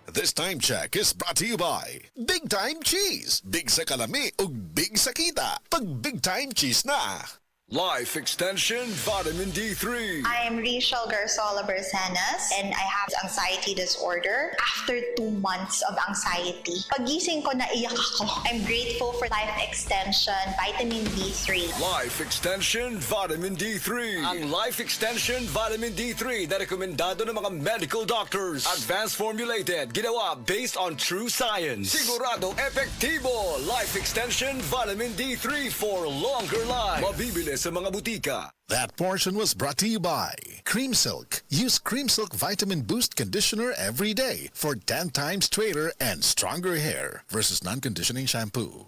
This time check is brought to you by Big Time Cheese. Big sa kalami ug big sa kita. Pag Big Time Cheese na. Life Extension Vitamin D3. I am Rachel Garzola Bersanas and I have anxiety disorder. After 2 months of anxiety, pagising ko naiyak ako. I'm grateful for Life Extension Vitamin D3. Life Extension Vitamin D3. Ang Life Extension Vitamin D3 na rekomendado ng mga medical doctors. Advanced formulated, ginawa based on true science. Sigurado epektibo. Life Extension Vitamin D3 for longer life. Mabibili sa mga butika. That portion was brought to you by Cream Silk. Use Cream Silk Vitamin Boost Conditioner every day for 10 times straighter and stronger hair versus non-conditioning shampoo.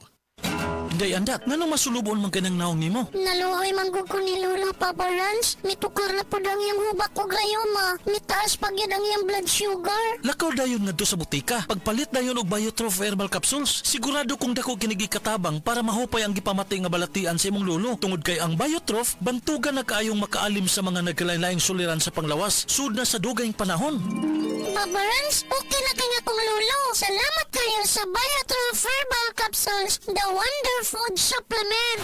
Day andak, nanong masulubon man kanang naong nimo? Naluoy manggug ko ni Lola Papa Rans. Mitukar na po ang iyang hubak ko gayoma. Mitaas pag yan ang iyang blood sugar. Lakaw dayon ngadto sa butika. Pagpalit dayon og Biotrof herbal capsules, sigurado kung dako kinigi katabang para mahupay ang gipamatay nga balatian sa imong lolo. Tungod kay ang Biotrof bantugan na kaayong makaalim sa mga nagkalain-laing suliran sa panglawas sud na sa dugayng panahon. Papa Rans, okay na kanya kong lolo. Salamat kayo sa Biotrof herbal capsules. The Wonder Food Supplement.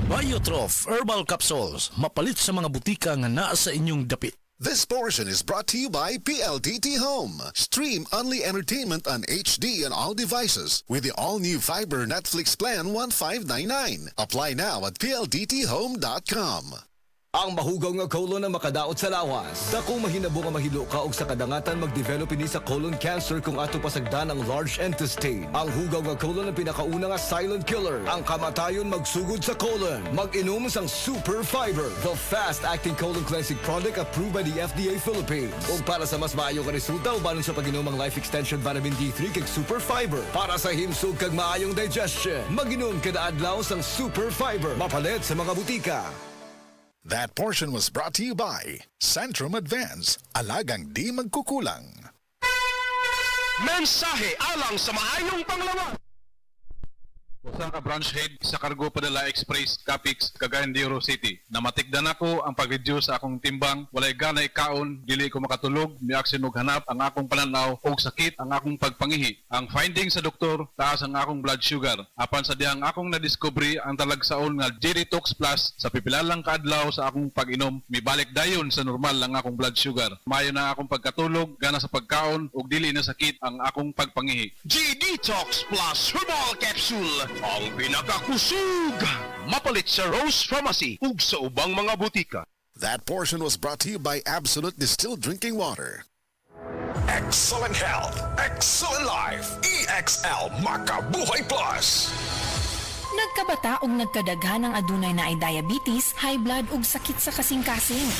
Biotrof herbal capsules, mapalit sa mga butika nga naa sa inyong dapit. This portion is brought to you by PLDT Home. Stream Only Entertainment on HD on all devices with the all-new Fiber Netflix Plan 1599. Apply now at pldthome.com. Ang mahugaw nga colon na makadaot sa lawas. Dakong mahinabo nga mahilo ka og sa kadangatan mag-develop ini sa colon cancer kung ato pasagdan ang large intestine. Ang hugaw nga colon ang pinakauna nga silent killer. Ang kamatayon magsugod sa colon. Mag-inom sang Super Fiber, the fast-acting colon cleansing product approved by the FDA Philippines. Ug para sa mas maayong resulta ubanon sa pag-inom ang Life Extension Vitamin D3 kag Super Fiber. Para sa himsog kag maayong digestion, mag-inom kada adlaw sang Super Fiber. Mapalit sa mga butika. That portion was brought to you by Centrum Advance. Alagang di magkukulang. Mensahe alang sa maayong panglawas. Usa ka branch head sa Cargo Padala Express Capix, Cagayan de Oro City. Namatigdan ako ang pag-reduce sa akong timbang, walay ganay kaon, dili ko makatulog, miaksin og hanap ang akong pananaw og sakit ang akong pagpangihi. Ang finding sa doktor, taas ang akong blood sugar. Apan sa diyang akong nadiscovery ang talagsaon nga G-Detox Plus sa pipilalang kaadlaw sa akong pag-inom, mibalik dayon sa normal ang akong blood sugar. Mayo na akong pagkatulog, gana sa pagkaon ug dili na sakit ang akong pagpangihi. G-Detox Plus Herbal Capsule ang pinakakusog. Mapalit sa Rose Pharmacy ug sa ubang mga butika. That portion was brought to you by Absolute Distilled Drinking Water. Excellent health, excellent life. EXL Makabuhay Plus. Nagkabata og nagkadaghan ng adunay na ay diabetes, high blood ug sakit sa kasing-kasing.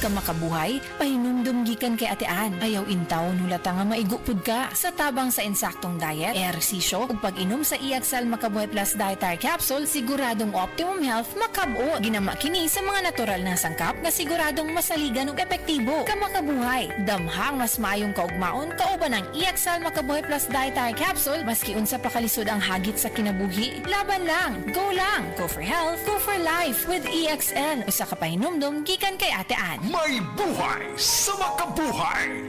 Kamakabuhay, pahinumdum gikan kay atean. Ayaw intaw hulata nga maigupod ka sa tabang sa insaktong diet, ehersisyo ug pag-inom sa EXL Makabuhay Plus Dietary Capsule, siguradong optimum health makab-o. Ginama kini sa mga natural na sangkap nga siguradong masaligan ug epektibo. Kamakabuhay, damhang mas maayong kaugmaon kauban ng EXL Makabuhay Plus Dietary Capsule maski unsa pa kalisod ang hagit sa kinabuhi. Laban lang, go for health, go for life with EXL. Usa ka pahinumdum gikan kay atean. May buhay sa makabuhay.